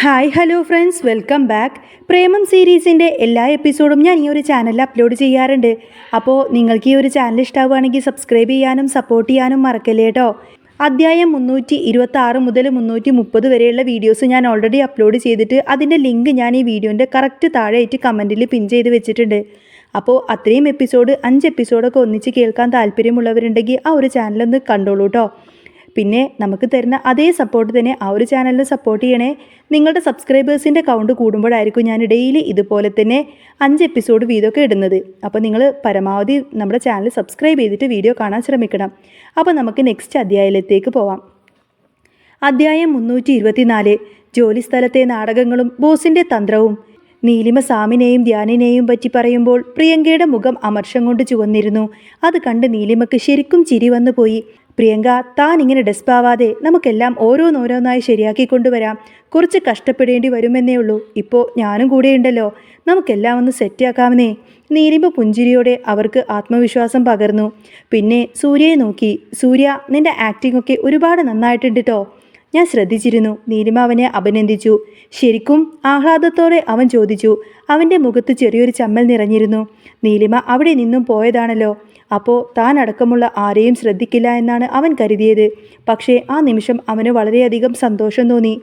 Hi hello friends, welcome back. Premam സീരീസിൻ്റെ എല്ലാ എപ്പിസോഡും ഞാൻ ഈ ഒരു ചാനലിൽ അപ്ലോഡ് ചെയ്യാറുണ്ട്. അപ്പോൾ നിങ്ങൾക്ക് ഈ ഒരു ചാനൽ ഇഷ്ടമാവുകയാണെങ്കിൽ സബ്സ്ക്രൈബ് ചെയ്യാനും സപ്പോർട്ട് ചെയ്യാനും മറക്കല്ലേ കേട്ടോ. അധ്യായം 326 മുതൽ 330 വരെയുള്ള വീഡിയോസ് ഞാൻ ഓൾറെഡി അപ്ലോഡ് ചെയ്തിട്ട് അതിൻ്റെ ലിങ്ക് ഞാൻ ഈ വീഡിയോൻ്റെ കറക്റ്റ് താഴെയായിട്ട് കമൻറ്റിൽ പിൻ ചെയ്ത് വെച്ചിട്ടുണ്ട്. അപ്പോൾ അത്രയും എപ്പിസോഡ് 5 എപ്പിസോഡൊക്കെ ഒന്നിച്ച് കേൾക്കാൻ താല്പര്യമുള്ളവരുണ്ടെങ്കിൽ ആ ഒരു ചാനലൊന്ന് കണ്ടോളൂ കേട്ടോ. പിന്നെ നമുക്ക് തരുന്ന അതേ സപ്പോർട്ട് തന്നെ ആ ഒരു ചാനലിൽ സപ്പോർട്ട് ചെയ്യണേ. നിങ്ങളുടെ സബ്സ്ക്രൈബേഴ്സിൻ്റെ കൗണ്ട് കൂടുമ്പോഴായിരിക്കും ഞാൻ ഡെയിലി ഇതുപോലെ തന്നെ 5 എപ്പിസോഡ് വീഡിയോക്കെ ഇടുന്നത്. അപ്പോൾ നിങ്ങൾ പരമാവധി നമ്മുടെ ചാനൽ സബ്സ്ക്രൈബ് ചെയ്തിട്ട് വീഡിയോ കാണാൻ ശ്രമിക്കണം. അപ്പോൾ നമുക്ക് നെക്സ്റ്റ് അധ്യായത്തിലേക്ക് പോവാം. അധ്യായം 324. ജോലിസ്ഥലത്തെ നാടകങ്ങളും ബോസിൻ്റെ തന്ത്രവും. നീലിമ സാമിനെയും ധ്യാനിനെയും പറ്റി പറയുമ്പോൾ പ്രിയങ്കയുടെ മുഖം അമർഷം കൊണ്ട് ചുവന്നിരുന്നു. അത് കണ്ട് നീലിമയ്ക്ക് ശരിക്കും ചിരി വന്നു പോയി. പ്രിയങ്ക, താൻ ഇങ്ങനെ ഡെസ്പാവാതെ നമുക്കെല്ലാം ഓരോന്നോരോന്നായി ശരിയാക്കി കൊണ്ടുവരാം. കുറച്ച് കഷ്ടപ്പെടേണ്ടി വരുമെന്നേ ഉള്ളൂ. ഇപ്പോൾ ഞാനും കൂടെയുണ്ടല്ലോ, നമുക്കെല്ലാം ഒന്ന് സെറ്റാക്കാമെന്നേ. നീലിമ പുഞ്ചിരിയോടെ അവർക്ക് ആത്മവിശ്വാസം പകർന്നു. പിന്നെ സൂര്യയെ നോക്കി. സൂര്യ, നിന്റെ ആക്ടിംഗ് ഒക്കെ ഒരുപാട് നന്നായിട്ടുണ്ട് കേട്ടോ. ഞാൻ ശ്രദ്ധിച്ചിരുന്നു. നീലിമ അവനെ അഭിനന്ദിച്ചു. ശരിക്കും? ആഹ്ലാദത്തോടെ അവൻ ചോദിച്ചു. അവൻ്റെ മുഖത്ത് ചെറിയൊരു ചമ്മൽ നിറഞ്ഞിരുന്നു. നീലിമ അവിടെ നിന്നും പോയതാണല്ലോ. അപ്പോൾ താൻ അടക്കമുള്ള ആരെയും ശ്രദ്ധിക്കില്ല എന്നാണ് അവൻ കരുതിയത്. പക്ഷേ ആ നിമിഷം അവന് വളരെയധികം സന്തോഷം തോന്നി.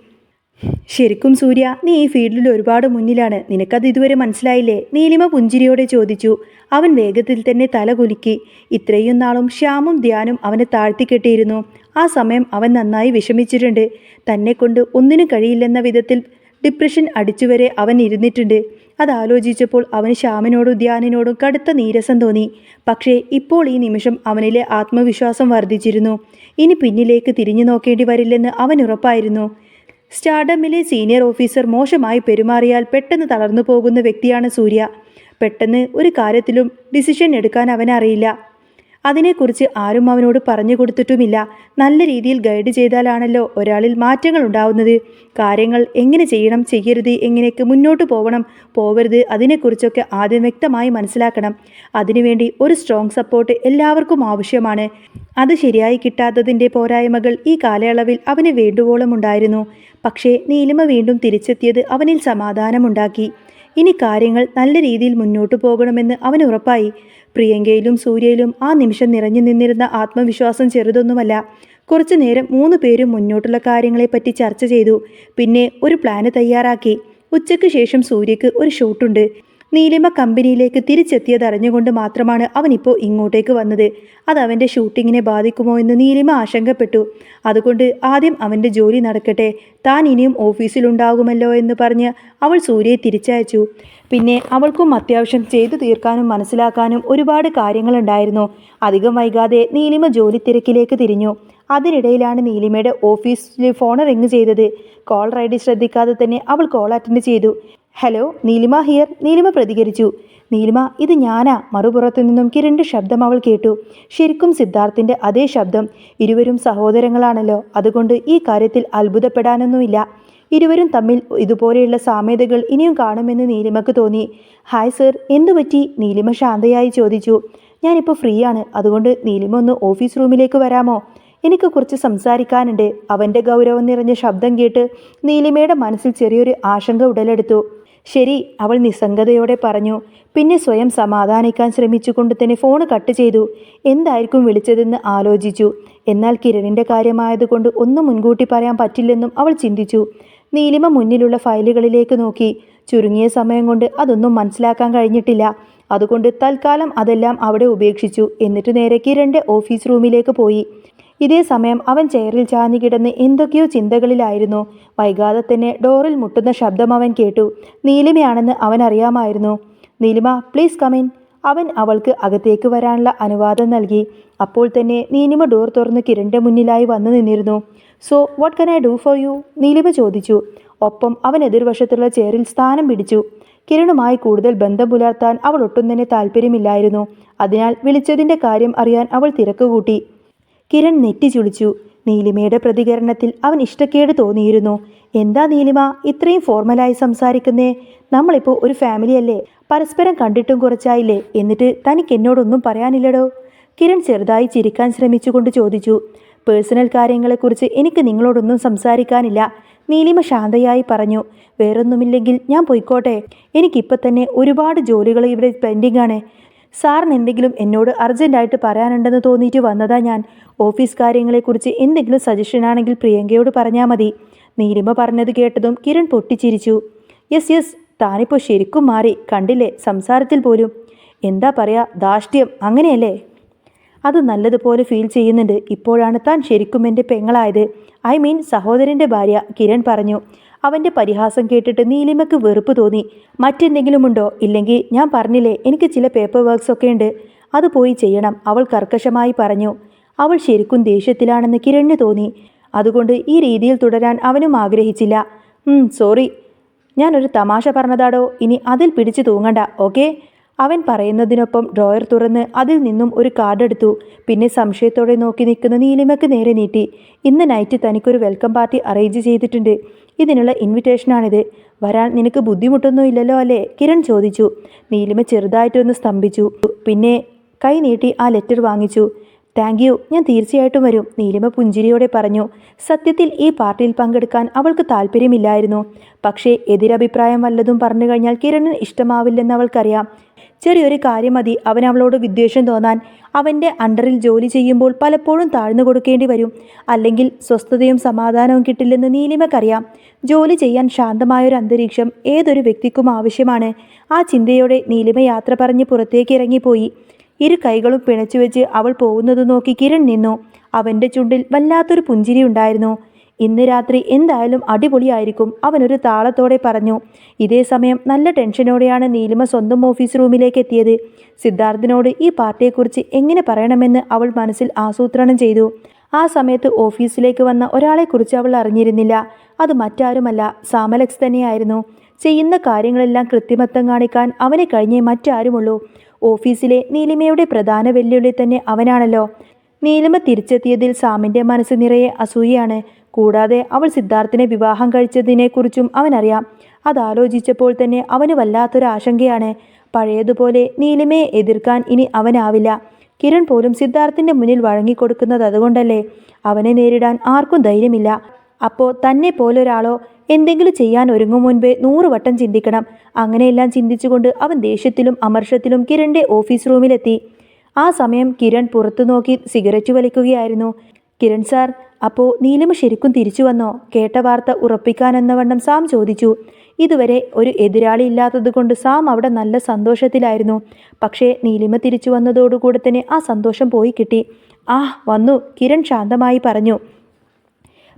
ശരിക്കും സൂര്യ, നീ ഈ ഫീൽഡിൽ ഒരുപാട് മുന്നിലാണ്. നിനക്കത് ഇതുവരെ മനസ്സിലായില്ലേ? നീലിമ പുഞ്ചിരിയോടെ ചോദിച്ചു. അവൻ വേഗത്തിൽ തന്നെ തല കുലുക്കി. ഇത്രയും നാളും ശ്യാമും ധ്യാനും അവനെ താഴ്ത്തിക്കെട്ടിയിരുന്നു. ആ സമയം അവൻ നന്നായി വിഷമിച്ചിട്ടുണ്ട്. തന്നെക്കൊണ്ട് ഒന്നിനും കഴിയില്ലെന്ന വിധത്തിൽ ഡിപ്രഷൻ അടിച്ചുവരെ അവൻ ഇരുന്നിട്ടുണ്ട്. അതാലോചിച്ചപ്പോൾ അവന് ശ്യാമിനോടും ധ്യാനിനോടും കടുത്ത നീരസം തോന്നി. പക്ഷേ ഇപ്പോൾ ഈ നിമിഷം അവനിലെ ആത്മവിശ്വാസം വർദ്ധിച്ചിരുന്നു. ഇനി പിന്നിലേക്ക് തിരിഞ്ഞു നോക്കേണ്ടി വരില്ലെന്ന് അവൻ ഉറപ്പായിരുന്നു. സ്റ്റാർഡമിലെ സീനിയർ ഓഫീസർ മോശമായി പെരുമാറിയാൽ പെട്ടെന്ന് തളർന്നു പോകുന്ന വ്യക്തിയാണ് സൂര്യ. പെട്ടെന്ന് ഒരു കാര്യത്തിലും ഡിസിഷൻ എടുക്കാൻ അവനറിയില്ല. അതിനെക്കുറിച്ച് ആരും അവനോട് പറഞ്ഞു കൊടുത്തിട്ടുമില്ല. നല്ല രീതിയിൽ ഗൈഡ് ചെയ്താലാണല്ലോ ഒരാളിൽ മാറ്റങ്ങൾ ഉണ്ടാവുന്നത്. കാര്യങ്ങൾ എങ്ങനെ ചെയ്യണം, ചെയ്യരുത്, എങ്ങനെയൊക്കെ മുന്നോട്ട് പോവരുത്, അതിനെക്കുറിച്ചൊക്കെ ആദ്യം വ്യക്തമായി മനസ്സിലാക്കണം. അതിനുവേണ്ടി ഒരു സ്ട്രോങ് സപ്പോർട്ട് എല്ലാവർക്കും ആവശ്യമാണ്. അത് ശരിയായി കിട്ടാത്തതിൻ്റെ പോരായ്മകൾ ഈ കാലയളവിൽ അവന് വേണ്ടുവോളം ഉണ്ടായിരുന്നു. പക്ഷേ നീലിമ വീണ്ടും തിരിച്ചെത്തിയത് അവനിൽ സമാധാനമുണ്ടാക്കി. ഇനി കാര്യങ്ങൾ നല്ല രീതിയിൽ മുന്നോട്ടു പോകണമെന്ന് അവന് ഉറപ്പായി. പ്രിയങ്കയിലും സൂര്യയിലും ആ നിമിഷം നിറഞ്ഞു നിന്നിരുന്ന ആത്മവിശ്വാസം ചെറുതൊന്നുമല്ല. കുറച്ചു നേരം 3 പേരും മുന്നോട്ടുള്ള കാര്യങ്ങളെപ്പറ്റി ചർച്ച ചെയ്തു. പിന്നെ ഒരു പ്ലാന് തയ്യാറാക്കി. ഉച്ചയ്ക്ക് ശേഷം സൂര്യക്ക് ഒരു ഷൂട്ടുണ്ട്. നീലിമ കമ്പനിയിലേക്ക് തിരിച്ചെത്തിയതറിഞ്ഞുകൊണ്ട് മാത്രമാണ് അവനിപ്പോൾ ഇങ്ങോട്ടേക്ക് വന്നത്. അത് അവൻ്റെ ഷൂട്ടിങ്ങിനെ ബാധിക്കുമോ എന്ന് നീലിമ ആശങ്കപ്പെട്ടു. അതുകൊണ്ട് ആദ്യം അവൻ്റെ ജോലി നടക്കട്ടെ, താൻ ഇനിയും ഓഫീസിലുണ്ടാകുമല്ലോ എന്ന് പറഞ്ഞ് അവൾ സൂര്യയെ തിരിച്ചയച്ചു. പിന്നെ അവൾക്കും അത്യാവശ്യം ചെയ്തു തീർക്കാനും മനസ്സിലാക്കാനും ഒരുപാട് കാര്യങ്ങളുണ്ടായിരുന്നു. അധികം വൈകാതെ നീലിമ ജോലി തിരക്കിലേക്ക് തിരിഞ്ഞു. അതിനിടയിലാണ് നീലിമയുടെ ഓഫീസിൽ ഫോൺ റിങ് ചെയ്തത്. കോൾ ഐ.ഡി ശ്രദ്ധിക്കാതെ തന്നെ അവൾ കോൾ അറ്റൻഡ് ചെയ്തു. Hello, Neelima here. നീലിമ പ്രതികരിച്ചു. നീലിമ, ഇത് ഞാനാ. മറുപുറത്തു നിന്നും കിരണിൻ്റെ ശബ്ദം അവൾ കേട്ടു. ശരിക്കും സിദ്ധാർത്ഥിൻ്റെ അതേ ശബ്ദം. ഇരുവരും സഹോദരങ്ങളാണല്ലോ, അതുകൊണ്ട് ഈ കാര്യത്തിൽ അത്ഭുതപ്പെടാനൊന്നുമില്ല. ഇരുവരും തമ്മിൽ ഇതുപോലെയുള്ള സാമ്യതകൾ ഇനിയും കാണുമെന്ന് നീലിമക്ക് തോന്നി. ഹായ് സർ, എന്തുപറ്റി? നീലിമ ശാന്തയായി ചോദിച്ചു. ഞാനിപ്പോൾ ഫ്രീ ആണ്, അതുകൊണ്ട് നീലിമ ഒന്ന് ഓഫീസ് റൂമിലേക്ക് വരാമോ? എനിക്ക് കുറച്ച് സംസാരിക്കാനുണ്ട്. അവൻ്റെ ഗൗരവം നിറഞ്ഞ ശബ്ദം കേട്ട് നീലിമയുടെ മനസ്സിൽ ചെറിയൊരു ആശങ്ക ഉടലെടുത്തു. ശരി, അവൾ നിസ്സംഗതയോടെ പറഞ്ഞു. പിന്നെ സ്വയം സമാധാനിക്കാൻ ശ്രമിച്ചുകൊണ്ട് തന്നെ ഫോൺ കട്ട് ചെയ്തു. എന്തായിരിക്കും വിളിച്ചതെന്ന് ആലോചിച്ചു. എന്നാൽ കിരണിൻ്റെ കാര്യമായതുകൊണ്ട് ഒന്നും മുൻകൂട്ടി പറയാൻ പറ്റില്ലെന്നും അവൾ ചിന്തിച്ചു. നീലിമ മുന്നിലുള്ള ഫയലുകളിലേക്ക് നോക്കി. ചുരുങ്ങിയ സമയം കൊണ്ട് അതൊന്നും മനസ്സിലാക്കാൻ കഴിഞ്ഞിട്ടില്ല. അതുകൊണ്ട് തൽക്കാലം അതെല്ലാം അവിടെ ഉപേക്ഷിച്ചു. എന്നിട്ട് നേരെ കിരണിൻ്റെ ഓഫീസ് റൂമിലേക്ക് പോയി. ഇതേ സമയം അവൻ ചെയറിൽ ചാഞ്ഞു കിടന്ന് എന്തൊക്കെയോ ചിന്തകളിലായിരുന്നു. വൈകാതെ തന്നെ ഡോറിൽ മുട്ടുന്ന ശബ്ദം അവൻ കേട്ടു. നീലിമയാണെന്ന് അവൻ അറിയാമായിരുന്നു. നീലിമ, പ്ലീസ് കമിൻ. അവൻ അവൾക്ക് അകത്തേക്ക് വരാനുള്ള അനുവാദം നൽകി. അപ്പോൾ തന്നെ നീലിമ ഡോർ തുറന്ന് കിരണിൻ്റെ മുന്നിലായി വന്നു നിന്നിരുന്നു. So what can I do for you? Neelima ചോദിച്ചു. ഒപ്പം അവൻ എതിർവശത്തുള്ള ചെയറിൽ സ്ഥാനം പിടിച്ചു. കിരണുമായി കൂടുതൽ ബന്ധം പുലർത്താൻ അവൾ ഒട്ടും തന്നെ താല്പര്യമില്ലായിരുന്നു. അതിനാൽ വിളിച്ചതിൻ്റെ കാര്യം അറിയാൻ അവൾ തിരക്കുകൂട്ടി. കിരൺ നെറ്റി ചുളിച്ചു. നീലിമയുടെ പ്രതികരണത്തിൽ അവൻ ഇഷ്ടക്കേട് തോന്നിയിരുന്നു. എന്താ നീലിമ ഇത്രയും ഫോർമലായി സംസാരിക്കുന്നേ? നമ്മളിപ്പോൾ ഒരു ഫാമിലി അല്ലേ? പരസ്പരം കണ്ടിട്ടും കുറച്ചായില്ലേ? എന്നിട്ട് തനിക്ക് എന്നോടൊന്നും പറയാനില്ലടോ? കിരൺ ചെറുതായി ചിരിക്കാൻ ശ്രമിച്ചുകൊണ്ട് ചോദിച്ചു. പേഴ്സണൽ കാര്യങ്ങളെക്കുറിച്ച് എനിക്ക് നിങ്ങളോടൊന്നും സംസാരിക്കാനില്ല. നീലിമ ശാന്തയായി പറഞ്ഞു. വേറൊന്നുമില്ലെങ്കിൽ ഞാൻ പോയിക്കോട്ടെ. എനിക്കിപ്പോൾ തന്നെ ഒരുപാട് ജോലികൾ ഇവിടെ പെൻഡിംഗ് ആണ്. സാറിന് എന്തെങ്കിലും എന്നോട് അർജൻറ്റായിട്ട് പറയാനുണ്ടെന്ന് തോന്നിയിട്ട് വന്നതാ ഞാൻ. ഓഫീസ് കാര്യങ്ങളെക്കുറിച്ച് എന്തെങ്കിലും സജഷനാണെങ്കിൽ പ്രിയങ്കയോട് പറഞ്ഞാൽ മതി. നീലിമ പറഞ്ഞത് കേട്ടതും കിരൺ പൊട്ടിച്ചിരിച്ചു. യെസ്, താനിപ്പോൾ ശരിക്കും മാറി, കണ്ടില്ലേ സംസാരത്തിൽ പോലും. എന്താ പറയുക, ധാർഷ്ട്യം അങ്ങനെയല്ലേ? അത് നല്ലതുപോലെ ഫീൽ ചെയ്യുന്നുണ്ട്. ഇപ്പോഴാണ് താൻ ശരിക്കും എൻ്റെ പെങ്ങളായത്. ഐ മീൻ സഹോദരൻ്റെ ഭാര്യ, കിരൺ പറഞ്ഞു. അവൻ്റെ പരിഹാസം കേട്ടിട്ട് നീലിമയ്ക്ക് വെറുപ്പ് തോന്നി. മറ്റെന്തെങ്കിലും ഉണ്ടോ? ഇല്ലെങ്കിൽ ഞാൻ പറഞ്ഞില്ലേ, എനിക്ക് ചില പേപ്പർ വർക്ക്സ് ഒക്കെ ഉണ്ട്, അത് പോയി ചെയ്യണം, അവൾ കർക്കശമായി പറഞ്ഞു. അവൾ ശരിക്കും ദേഷ്യത്തിലാണെന്ന് കിരണിന് തോന്നി. അതുകൊണ്ട് ഈ രീതിയിൽ തുടരാൻ അവനും ആഗ്രഹിച്ചില്ല. സോറി, ഞാനൊരു തമാശ പറഞ്ഞതാടോ, ഇനി അതിൽ പിടിച്ചു തൂങ്ങണ്ട, ഓക്കെ? അവൻ പറയുന്നതിനൊപ്പം ഡ്രോയർ തുറന്ന് അതിൽ നിന്നും ഒരു കാർഡ് എടുത്തു. പിന്നെ സംശയത്തോടെ നോക്കി നിൽക്കുന്ന നീലിമയ്ക്ക് നേരെ നീട്ടി. ഇന്ന് നൈറ്റ് തനിക്കൊരു വെൽക്കം പാർട്ടി അറേഞ്ച് ചെയ്തിട്ടുണ്ട്. ഇതിനുള്ള ഇൻവിറ്റേഷനാണിത്. വരാൻ നിനക്ക് ബുദ്ധിമുട്ടൊന്നും ഇല്ലല്ലോ അല്ലേ? കിരൺ ചോദിച്ചു. നീലിമ ചെറുതായിട്ടൊന്ന് സ്തംഭിച്ചു. പിന്നെ കൈ നീട്ടി ആ ലെറ്റർ വാങ്ങിച്ചു. താങ്ക് യു, ഞാൻ തീർച്ചയായിട്ടും വരും, നീലിമ പുഞ്ചിരിയോടെ പറഞ്ഞു. സത്യത്തിൽ ഈ പാർട്ടിയിൽ പങ്കെടുക്കാൻ അവൾക്ക് താല്പര്യമില്ലായിരുന്നു. പക്ഷേ എതിരഭിപ്രായം വല്ലതും പറഞ്ഞു കഴിഞ്ഞാൽ കിരണിന് ഇഷ്ടമാവില്ലെന്ന് അവൾക്കറിയാം. ചെറിയൊരു കാര്യം മതി അവൻ അവളോട് വിദ്വേഷം തോന്നാൻ. അവൻ്റെ അണ്ടറിൽ ജോലി ചെയ്യുമ്പോൾ പലപ്പോഴും താഴ്ന്നു കൊടുക്കേണ്ടി വരും. അല്ലെങ്കിൽ സ്വസ്ഥതയും സമാധാനവും കിട്ടില്ലെന്ന് നീലിമക്കറിയാം. ജോലി ചെയ്യാൻ ശാന്തമായൊരു അന്തരീക്ഷം ഏതൊരു വ്യക്തിക്കും ആവശ്യമാണ്. ആ ചിന്തയോടെ നീലിമ യാത്ര പറഞ്ഞ് പുറത്തേക്ക് ഇറങ്ങിപ്പോയി. ഇരു കൈകളും പിണച്ചുവെച്ച് അവൾ പോകുന്നത് നോക്കി കിരൺ നിന്നു. അവൻ്റെ ചുണ്ടിൽ വല്ലാത്തൊരു പുഞ്ചിരി ഉണ്ടായിരുന്നു. ഇന്ന് രാത്രി എന്തായാലും അടിപൊളിയായിരിക്കും, അവനൊരു താളത്തോടെ പറഞ്ഞു. ഇതേ സമയം നല്ല ടെൻഷനോടെയാണ് നീലിമ സ്വന്തം ഓഫീസ് റൂമിലേക്ക് എത്തിയത്. സിദ്ധാർത്ഥിനോട് ഈ പാർട്ടിയെക്കുറിച്ച് എങ്ങനെ പറയണമെന്ന് അവൾ മനസ്സിൽ ആസൂത്രണം ചെയ്തു. ആ സമയത്ത് ഓഫീസിലേക്ക് വന്ന ഒരാളെക്കുറിച്ച് അവൾ അറിഞ്ഞിരുന്നില്ല. അത് മറ്റാരുമല്ല, സാമലക്സ് തന്നെയായിരുന്നു. ചെയ്യുന്ന കാര്യങ്ങളെല്ലാം കൃത്രിമത്വം കാണിക്കാൻ അവനെ കഴിഞ്ഞേ മറ്റാരുമുള്ളൂ. ഓഫീസിലെ നീലിമയുടെ പ്രധാന വെല്ലുവിളി തന്നെ അവനാണല്ലോ. നീലിമ തിരിച്ചെത്തിയതിൽ സാമിൻ്റെ മനസ്സ് നിറയെ അസൂയയാണ്. കൂടാതെ അവൾ സിദ്ധാർത്ഥിനെ വിവാഹം കഴിച്ചതിനെക്കുറിച്ചും അവനറിയാം. അതാലോചിച്ചപ്പോൾ തന്നെ അവന് വല്ലാത്തൊരു ആശങ്കയാണ്. പഴയതുപോലെ നീലിമയെ എതിർക്കാൻ ഇനി അവനാവില്ല. കിരൺ പോലും സിദ്ധാർത്ഥിൻ്റെ മുന്നിൽ വഴങ്ങിക്കൊടുക്കുന്നത് അതുകൊണ്ടല്ലേ? അവനെ നേരിടാൻ ആർക്കും ധൈര്യമില്ല. അപ്പോൾ തന്നെ പോലൊരാളോ എന്തെങ്കിലും ചെയ്യാൻ ഒരുങ്ങും മുൻപേ 100 വട്ടം ചിന്തിക്കണം. അങ്ങനെയെല്ലാം ചിന്തിച്ചുകൊണ്ട് അവൻ ദേഷ്യത്തിലും അമർഷത്തിലും കിരണിൻ്റെ ഓഫീസ് റൂമിലെത്തി. ആ സമയം കിരൺ പുറത്തു നോക്കി സിഗരറ്റ് വലിക്കുകയായിരുന്നു. കിരൺ സാർ, അപ്പോൾ നീലിമ ശരിക്കും തിരിച്ചു വന്നോ? കേട്ട വാർത്ത ഉറപ്പിക്കാനെന്നവണ്ണം സാം ചോദിച്ചു. ഇതുവരെ ഒരു എതിരാളി ഇല്ലാത്തതുകൊണ്ട് സാം അവിടെ നല്ല സന്തോഷത്തിലായിരുന്നു. പക്ഷേ നീലിമ തിരിച്ചു വന്നതോടുകൂടെ തന്നെ ആ സന്തോഷം പോയി കിട്ടി. വന്നു, കിരൺ ശാന്തമായി പറഞ്ഞു.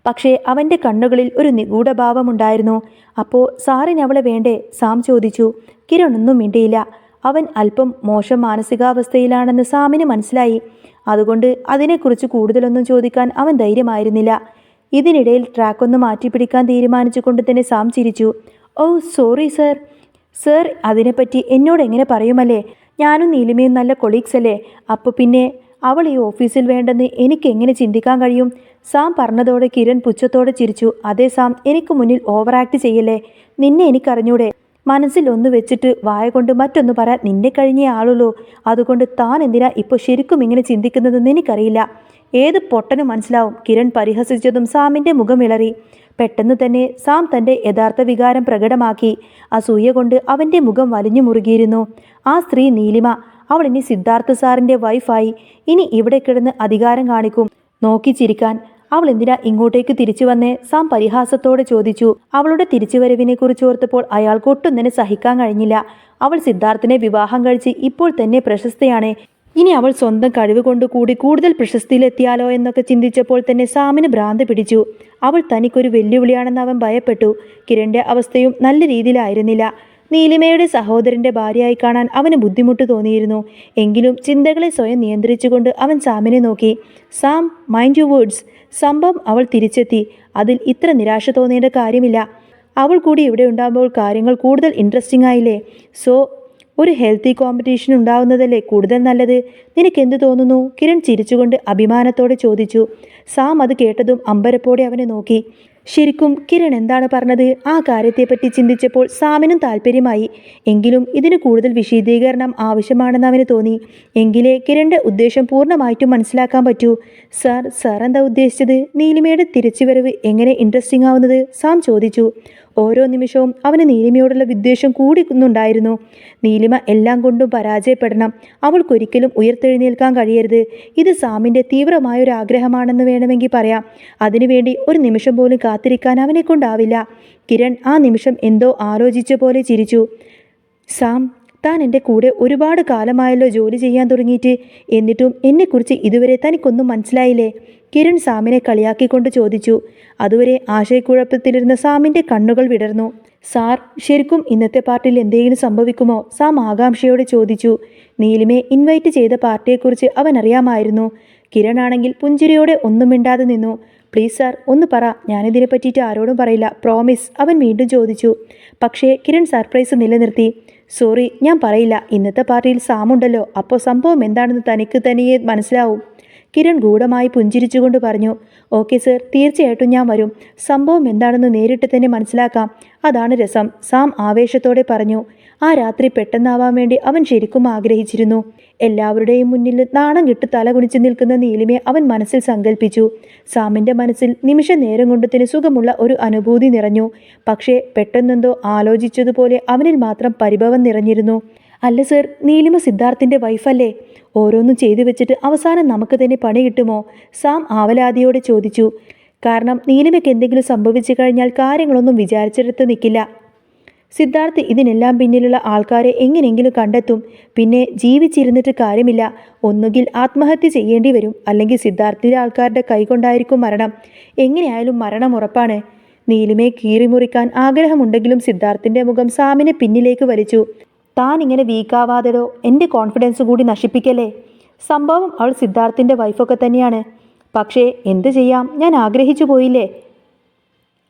പക്ഷേ അവൻ്റെ കണ്ണുകളിൽ ഒരു നിഗൂഢഭാവമുണ്ടായിരുന്നു. അപ്പോൾ സാറിന് അവളെ വേണ്ടേ? സാം ചോദിച്ചു. കിരൺ ഒന്നും മിണ്ടിയില്ല. അവൻ അല്പം മോശം മാനസികാവസ്ഥയിലാണെന്ന് സാമിന് മനസ്സിലായി. അതുകൊണ്ട് അതിനെക്കുറിച്ച് കൂടുതലൊന്നും ചോദിക്കാൻ അവൻ ധൈര്യമായിരുന്നില്ല. ഇതിനിടയിൽ ട്രാക്കൊന്ന് മാറ്റിപ്പിടിക്കാൻ തീരുമാനിച്ചുകൊണ്ട് തന്നെ സാം ചിരിച്ചു. Sorry sir. സർ അതിനെപ്പറ്റി എന്നോട് എങ്ങനെ പറയുമല്ലേ? ഞാനും നീലിമയും നല്ല കൊളീഗ്സ് അല്ലേ? അപ്പോൾ പിന്നെ അവൾ ഈ ഓഫീസിൽ വേണ്ടെന്ന് എനിക്ക് എങ്ങനെ ചിന്തിക്കാൻ കഴിയും? സാം പറഞ്ഞതോടെ കിരൺ പുച്ഛത്തോടെ ചിരിച്ചു. അതെ സാം, എനിക്ക് മുന്നിൽ ഓവർ ആക്ട് ചെയ്യല്ലേ. നിന്നെ എനിക്കറിഞ്ഞൂടെ? മനസ്സിൽ ഒന്ന് വെച്ചിട്ട് വായ കൊണ്ട് മറ്റൊന്ന് പറയാൻ നിന്നെ കഴിഞ്ഞേ ആളുള്ളൂ. അതുകൊണ്ട് താൻ എന്തിനാ ഇപ്പോൾ ശരിക്കും ഇങ്ങനെ ചിന്തിക്കുന്നതെന്ന് എനിക്കറിയില്ല. ഏത് പൊട്ടനും മനസ്സിലാവും. കിരൺ പരിഹസിച്ചതും സാമിൻ്റെ മുഖം ഇളറി. പെട്ടെന്ന് തന്നെ സാം തൻ്റെ യഥാർത്ഥ വികാരം പ്രകടമാക്കി. അസൂയ കൊണ്ട് അവൻ്റെ മുഖം വലിഞ്ഞു മുറുകിയിരുന്നു. ആ സ്ത്രീ നീലിമ, അവൾ ഇനി സിദ്ധാർത്ഥ സാറിൻ്റെ വൈഫായി. ഇനി ഇവിടെ കിടന്ന് അധികാരം കാണിക്കും. നോക്കി ചിരിക്കാൻ. അവൾ എന്തിനാ ഇങ്ങോട്ടേക്ക് തിരിച്ചു വന്നേ? സാം പരിഹാസത്തോടെ ചോദിച്ചു. അവളുടെ തിരിച്ചുവരവിനെ കുറിച്ച് ഓർത്തപ്പോൾ അയാൾക്ക് ഒട്ടും തന്നെ സഹിക്കാൻ കഴിഞ്ഞില്ല. അവൾ സിദ്ധാർത്ഥിനെ വിവാഹം കഴിച്ച് ഇപ്പോൾ തന്നെ പ്രശസ്തയാണ്. ഇനി അവൾ സ്വന്തം കഴിവ് കൊണ്ട് കൂടി കൂടുതൽ പ്രശസ്തിയിലെത്തിയാലോ എന്നൊക്കെ ചിന്തിച്ചപ്പോൾ തന്നെ സാമിന് ഭ്രാന്ത് പിടിച്ചു. അവൾ തനിക്കൊരു വെല്ലുവിളിയാണെന്ന് അവൻ ഭയപ്പെട്ടു. കിരണിൻ്റെ അവസ്ഥയും നല്ല രീതിയിലായിരുന്നില്ല. നീലിമയുടെ സഹോദരൻ്റെ ഭാര്യയായി കാണാൻ അവന് ബുദ്ധിമുട്ട് തോന്നിയിരുന്നു. എങ്കിലും ചിന്തകളെ സ്വയം നിയന്ത്രിച്ചുകൊണ്ട് അവൻ സാമിനെ നോക്കി. Sam, mind you words. സംഭവം അവൾ തിരിച്ചെത്തി. അതിൽ ഇത്ര നിരാശ തോന്നേണ്ട കാര്യമില്ല. അവൾ കൂടി ഇവിടെ ഉണ്ടാകുമ്പോൾ കാര്യങ്ങൾ കൂടുതൽ ഇൻട്രസ്റ്റിംഗ് ആയില്ലേ? സോ ഒരു ഹെൽത്തി കോമ്പറ്റീഷൻ ഉണ്ടാവുന്നതല്ലേ കൂടുതൽ നല്ലത്. നിനക്കെന്ത് തോന്നുന്നു? കിരൺ ചിരിച്ചുകൊണ്ട് അഭിമാനത്തോടെ ചോദിച്ചു. സാം അത് കേട്ടതും അമ്പരപ്പോടെ അവനെ നോക്കി. ശരിക്കും കിരൺ എന്താണ് പറഞ്ഞത്? ആ കാര്യത്തെപ്പറ്റി ചിന്തിച്ചപ്പോൾ സാമിനും താല്പര്യമായി. എങ്കിലും ഇതിന് കൂടുതൽ വിശദീകരണം ആവശ്യമാണെന്ന് അവന് തോന്നി. എങ്കിലേ കിരണിൻ്റെ ഉദ്ദേശം പൂർണ്ണമായിട്ടും മനസ്സിലാക്കാൻ പറ്റൂ. സാർ എന്താ ഉദ്ദേശിച്ചത്? നീലിമയുടെ തിരിച്ചുവരവ് എങ്ങനെ ഇൻട്രസ്റ്റിംഗ് ആവുന്നത്? സാം ചോദിച്ചു. ഓരോ നിമിഷവും അവന് നീലിമയോടുള്ള വിദ്വേഷം കൂടിക്കുന്നുണ്ടായിരുന്നു. നീലിമ എല്ലാം കൊണ്ടും പരാജയപ്പെടണം. അവൾക്കൊരിക്കലും ഉയർത്തെഴുന്നേൽക്കാൻ കഴിയരുത്. ഇത് സാമിൻ്റെ തീവ്രമായൊരു ആഗ്രഹമാണെന്ന് വേണമെങ്കിൽ പറയാം. അതിനുവേണ്ടി ഒരു നിമിഷം പോലും കാത്തിരിക്കാൻ അവനെ കൊണ്ടാവില്ല. കിരൺ ആ നിമിഷം എന്തോ ആലോചിച്ച പോലെ ചിരിച്ചു. സാം, താൻ എൻ്റെ കൂടെ ഒരുപാട് കാലമായല്ലോ ജോലി ചെയ്യാൻ തുടങ്ങിയിട്ട്. എന്നിട്ടും എന്നെക്കുറിച്ച് ഇതുവരെ തനിക്കൊന്നും മനസ്സിലായില്ലേ? കിരൺ സാമിനെ കളിയാക്കിക്കൊണ്ട് ചോദിച്ചു. അതുവരെ ആശയക്കുഴപ്പത്തിലിരുന്ന സാമിൻ്റെ കണ്ണുകൾ വിടർന്നു. സാർ, ശരിക്കും ഇന്നത്തെ പാർട്ടിയിൽ എന്തെങ്കിലും സംഭവിക്കുമോ? സാം ആകാംക്ഷയോടെ ചോദിച്ചു. നീലിമയെ ഇൻവൈറ്റ് ചെയ്ത പാർട്ടിയെക്കുറിച്ച് അവൻ അറിയാമായിരുന്നു. കിരൺ ആണെങ്കിൽ പുഞ്ചിരിയോടെ ഒന്നും മിണ്ടാതെ നിന്നു. പ്ലീസ് സാർ, ഒന്ന് പറ. ഞാനിതിനെ പറ്റിയിട്ട് ആരോടും പറയില്ല, പ്രോമിസ്, അവൻ വീണ്ടും ചോദിച്ചു. പക്ഷേ കിരൺ സർപ്രൈസ് നിലനിർത്തി. സോറി, ഞാൻ പറയില്ല. ഇന്നത്തെ പാർട്ടിയിൽ സാമുണ്ടല്ലോ, അപ്പോൾ സംഭവം എന്താണെന്ന് തനിക്ക് തനിയെ മനസ്സിലാവും. കിരൺ ഗൂഢമായി പുഞ്ചിരിച്ചുകൊണ്ട് പറഞ്ഞു. ഓക്കെ സർ, തീർച്ചയായിട്ടും ഞാൻ വരും. സംഭവം എന്താണെന്ന് നേരിട്ട് തന്നെ മനസ്സിലാക്കാം. അതാണ് രസം, സാം ആവേശത്തോടെ പറഞ്ഞു. ആ രാത്രി പെട്ടെന്നാവാൻ വേണ്ടി അവൻ ശരിക്കും ആഗ്രഹിച്ചിരുന്നു. എല്ലാവരുടെയും മുന്നിൽ നാണം കെട്ട് തലകുനിച്ച് നിൽക്കുന്ന നീലിമയെ അവൻ മനസ്സിൽ സങ്കല്പിച്ചു. സാമിൻ്റെ മനസ്സിൽ നിമിഷ നേരം കൊണ്ട് തന്നെ സുഖമുള്ള ഒരു അനുഭൂതി നിറഞ്ഞു. പക്ഷേ പെട്ടെന്നെന്തോ ആലോചിച്ചതുപോലെ അവനിൽ മാത്രം പരിഭവം നിറഞ്ഞിരുന്നു. അല്ല സർ, നീലിമ സിദ്ധാർത്ഥിൻ്റെ വൈഫല്ലേ? ഓരോന്നും ചെയ്തു വെച്ചിട്ട് അവസാനം നമുക്ക് തന്നെ പണി കിട്ടുമോ? സാം ആവലാതിയോടെ ചോദിച്ചു. കാരണം നീലിമയ്ക്ക് എന്തെങ്കിലും സംഭവിച്ചു കഴിഞ്ഞാൽ കാര്യങ്ങളൊന്നും വിചാരിച്ചെടുത്ത് നിൽക്കില്ല. സിദ്ധാർത്ഥ് ഇതിനെല്ലാം പിന്നിലുള്ള ആൾക്കാരെ എങ്ങനെയെങ്കിലും കണ്ടെത്തും. പിന്നെ ജീവിച്ചിരുന്നിട്ട് കാര്യമില്ല. ഒന്നുകിൽ ആത്മഹത്യ ചെയ്യേണ്ടി വരും, അല്ലെങ്കിൽ സിദ്ധാർത്ഥിൻ്റെ ആൾക്കാരുടെ കൈകൊണ്ടായിരിക്കും മരണം. എങ്ങനെയായാലും മരണം ഉറപ്പാണ്. നീലിമയെ കീറിമുറിക്കാൻ ആഗ്രഹമുണ്ടെങ്കിലും സിദ്ധാർത്ഥിൻ്റെ മുഖം സാമിനെ പിന്നിലേക്ക് വലിച്ചു. താൻ ഇങ്ങനെ വീക്കാവാതെടോ, എൻ്റെ കോൺഫിഡൻസ് കൂടി നശിപ്പിക്കല്ലേ. സംഭവം അവൾ സിദ്ധാർത്ഥിൻ്റെ വൈഫൊക്കെ തന്നെയാണ്. പക്ഷേ എന്തു ചെയ്യാം, ഞാൻ ആഗ്രഹിച്ചു പോയില്ലേ.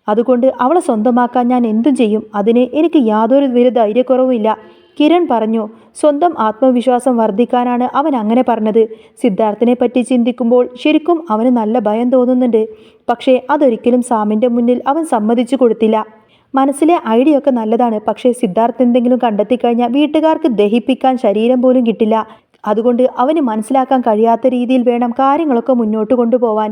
അതുകൊണ്ട് അവളെ സ്വന്തമാക്കാൻ ഞാൻ എന്തും ചെയ്യും. അതിന് എനിക്ക് യാതൊരു വിധ ധൈര്യക്കുറവുമില്ല, കിരൺ പറഞ്ഞു. സ്വന്തം ആത്മവിശ്വാസം വർദ്ധിക്കാനാണ് അവൻ അങ്ങനെ പറഞ്ഞത്. സിദ്ധാർത്ഥിനെ പറ്റി ചിന്തിക്കുമ്പോൾ ശരിക്കും അവന് നല്ല ഭയം തോന്നുന്നുണ്ട്. പക്ഷേ അതൊരിക്കലും സാമിൻ്റെ മുന്നിൽ അവൻ സമ്മതിച്ചു കൊടുത്തില്ല. മനസ്സിലെ ഐഡിയ ഒക്കെ നല്ലതാണ്, പക്ഷേ സിദ്ധാർത്ഥ് എന്തെങ്കിലും കണ്ടെത്തിക്കഴിഞ്ഞാൽ വീട്ടുകാർക്ക് ദഹിപ്പിക്കാൻ ശരീരം പോലും കിട്ടില്ല. അതുകൊണ്ട് അവന് മനസ്സിലാക്കാൻ കഴിയാത്ത രീതിയിൽ വേണം കാര്യങ്ങളൊക്കെ മുന്നോട്ട് കൊണ്ടുപോവാൻ.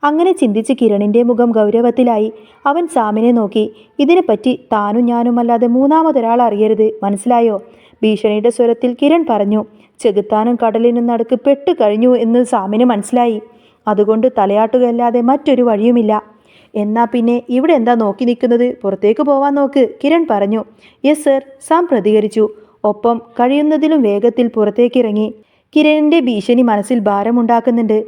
അങ്ങനെ ചിന്തിച്ച് കിരണിൻ്റെ മുഖം ഗൗരവത്തിലായി. അവൻ സാമിനെ നോക്കി. ഇതിനെപ്പറ്റി താനും ഞാനുമല്ലാതെ മൂന്നാമതൊരാൾ അറിയരുത്, മനസ്സിലായോ? ഭീഷണിയുടെ സ്വരത്തിൽ കിരൺ പറഞ്ഞു. ചെകുത്താനും കടലിനും നടുക്ക് പെട്ടു കഴിഞ്ഞു എന്ന് സാമിന് മനസ്സിലായി. അതുകൊണ്ട് തലയാട്ടുകയല്ലാതെ മറ്റൊരു വഴിയുമില്ല. എന്നാ പിന്നെ ഇവിടെ എന്താ നോക്കി നിൽക്കുന്നത്? പുറത്തേക്ക് പോവാൻ നോക്ക്, കിരൺ പറഞ്ഞു. യെസ് സർ, സാം പ്രതികരിച്ചു. ഒപ്പം കഴിയുന്നതിലും വേഗത്തിൽ പുറത്തേക്കിറങ്ങി. കിരണിൻ്റെ ഭീഷണി മനസ്സിൽ ഭാരമുണ്ടാക്കുന്നുണ്ട്.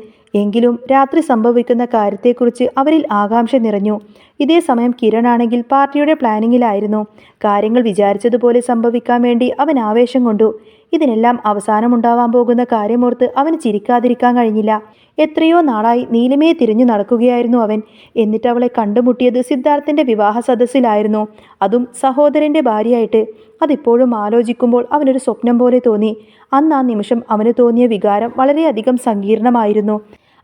എങ്കിലും രാത്രി സംഭവിക്കുന്ന കാര്യത്തെക്കുറിച്ച് അവരിൽ ആകാംക്ഷ നിറഞ്ഞു. ഇതേ സമയം കിരൺ ആണെങ്കിൽ പാർട്ടിയുടെ പ്ലാനിങ്ങിലായിരുന്നു. കാര്യങ്ങൾ വിചാരിച്ചതുപോലെ സംഭവിക്കാൻ വേണ്ടി അവൻ ആവേശം കൊണ്ടു. ഇതിനെല്ലാം അവസാനമുണ്ടാവാൻ പോകുന്ന കാര്യമോർത്ത് അവന് ചിരിക്കാതിരിക്കാൻ കഴിഞ്ഞില്ല. എത്രയോ നാളായി നീലിമയെ തിരിഞ്ഞു നടക്കുകയായിരുന്നു അവൻ. എന്നിട്ട് അവളെ കണ്ടുമുട്ടിയത് സിദ്ധാർത്ഥിൻ്റെ വിവാഹ സദസ്സിലായിരുന്നു, അതും സഹോദരൻ്റെ ഭാര്യയായിട്ട്. അതിപ്പോഴും ആലോചിക്കുമ്പോൾ അവനൊരു സ്വപ്നം പോലെ തോന്നി. അന്ന് ആ നിമിഷം അവന് തോന്നിയ വികാരം വളരെയധികം സങ്കീർണമായിരുന്നു.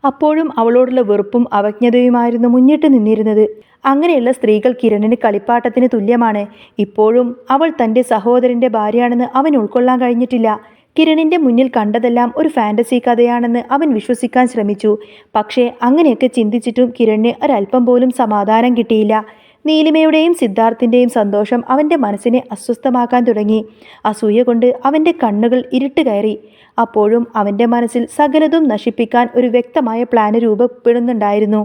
അപ്പോഴും അവളോടുള്ള വെറുപ്പും അവജ്ഞതയുമായിരുന്നു മുന്നിട്ട് നിന്നിരുന്നത്. അങ്ങനെയുള്ള സ്ത്രീകൾ കിരണിന് കളിപ്പാട്ടത്തിന് തുല്യമാണ്. ഇപ്പോഴും അവൾ തൻ്റെ സഹോദരൻ്റെ ഭാര്യയാണെന്ന് അവൻ ഉൾക്കൊള്ളാൻ കഴിഞ്ഞിട്ടില്ല. കിരണിൻ്റെ മുന്നിൽ കണ്ടതെല്ലാം ഒരു ഫാൻറ്റസി കഥയാണെന്ന് അവൻ വിശ്വസിക്കാൻ ശ്രമിച്ചു. പക്ഷേ അങ്ങനെയൊക്കെ ചിന്തിച്ചിട്ടും കിരണിന് ഒരല്പം പോലും സമാധാനം കിട്ടിയില്ല. നീലിമയുടെയും സിദ്ധാർത്ഥിൻ്റെയും സന്തോഷം അവൻ്റെ മനസ്സിനെ അസ്വസ്ഥമാക്കാൻ തുടങ്ങി. അസൂയ കൊണ്ട് അവൻ്റെ കണ്ണുകൾ ഇരുട്ട് കയറി. അപ്പോഴും അവൻ്റെ മനസ്സിൽ സകലതും നശിപ്പിക്കാൻ ഒരു വ്യക്തമായ പ്ലാന് രൂപപ്പെടുന്നുണ്ടായിരുന്നു.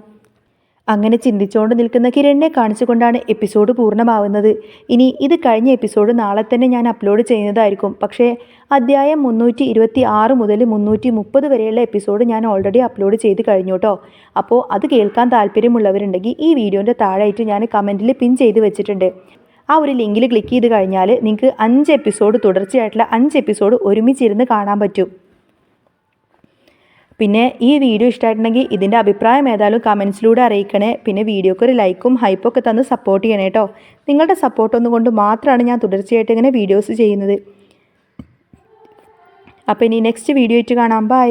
അങ്ങനെ ചിന്തിച്ചുകൊണ്ട് നിൽക്കുന്ന കിരണിനെ കാണിച്ചുകൊണ്ടാണ് എപ്പിസോഡ് പൂർണ്ണമാവുന്നത്. ഇനി ഇത് കഴിഞ്ഞ എപ്പിസോഡ് നാളെ തന്നെ ഞാൻ അപ്ലോഡ് ചെയ്യുന്നതായിരിക്കും. പക്ഷേ അധ്യായം 326 മുതൽ 330 വരെയുള്ള എപ്പിസോഡ് ഞാൻ ഓൾറെഡി അപ്ലോഡ് ചെയ്ത് കഴിഞ്ഞു കേട്ടോ. അപ്പോൾ അത് കേൾക്കാൻ താല്പര്യമുള്ളവരുണ്ടെങ്കിൽ ഈ വീഡിയോൻ്റെ താഴെയായിട്ട് ഞാൻ കമൻറ്റിൽ പിൻ ചെയ്ത് വെച്ചിട്ടുണ്ട്. ആ ഒരു ലിങ്കിൽ ക്ലിക്ക് ചെയ്ത് കഴിഞ്ഞാൽ നിങ്ങൾക്ക് 5 എപ്പിസോഡ് തുടർച്ചയായിട്ടുള്ള 5 എപ്പിസോഡ് ഒരുമിച്ചിരുന്ന് കാണാൻ പറ്റും. പിന്നെ ഈ വീഡിയോ ഇഷ്ടമായിട്ടുണ്ടെങ്കിൽ ഇതിൻ്റെ അഭിപ്രായം ഏതായാലും കമൻസിലൂടെ അറിയിക്കണേ. പിന്നെ വീഡിയോക്ക് ഒരു ലൈക്കും ഹൈപ്പൊക്കെ തന്ന് സപ്പോർട്ട് ചെയ്യണേ കേട്ടോ. നിങ്ങളുടെ സപ്പോർട്ടൊന്നും കൊണ്ട് മാത്രമാണ് ഞാൻ തുടർച്ചയായിട്ട് ഇങ്ങനെ വീഡിയോസ് ചെയ്യുന്നത്. അപ്പോൾ ഇനി നെക്സ്റ്റ് വീഡിയോ ആയിട്ട് കാണാം. ബൈ.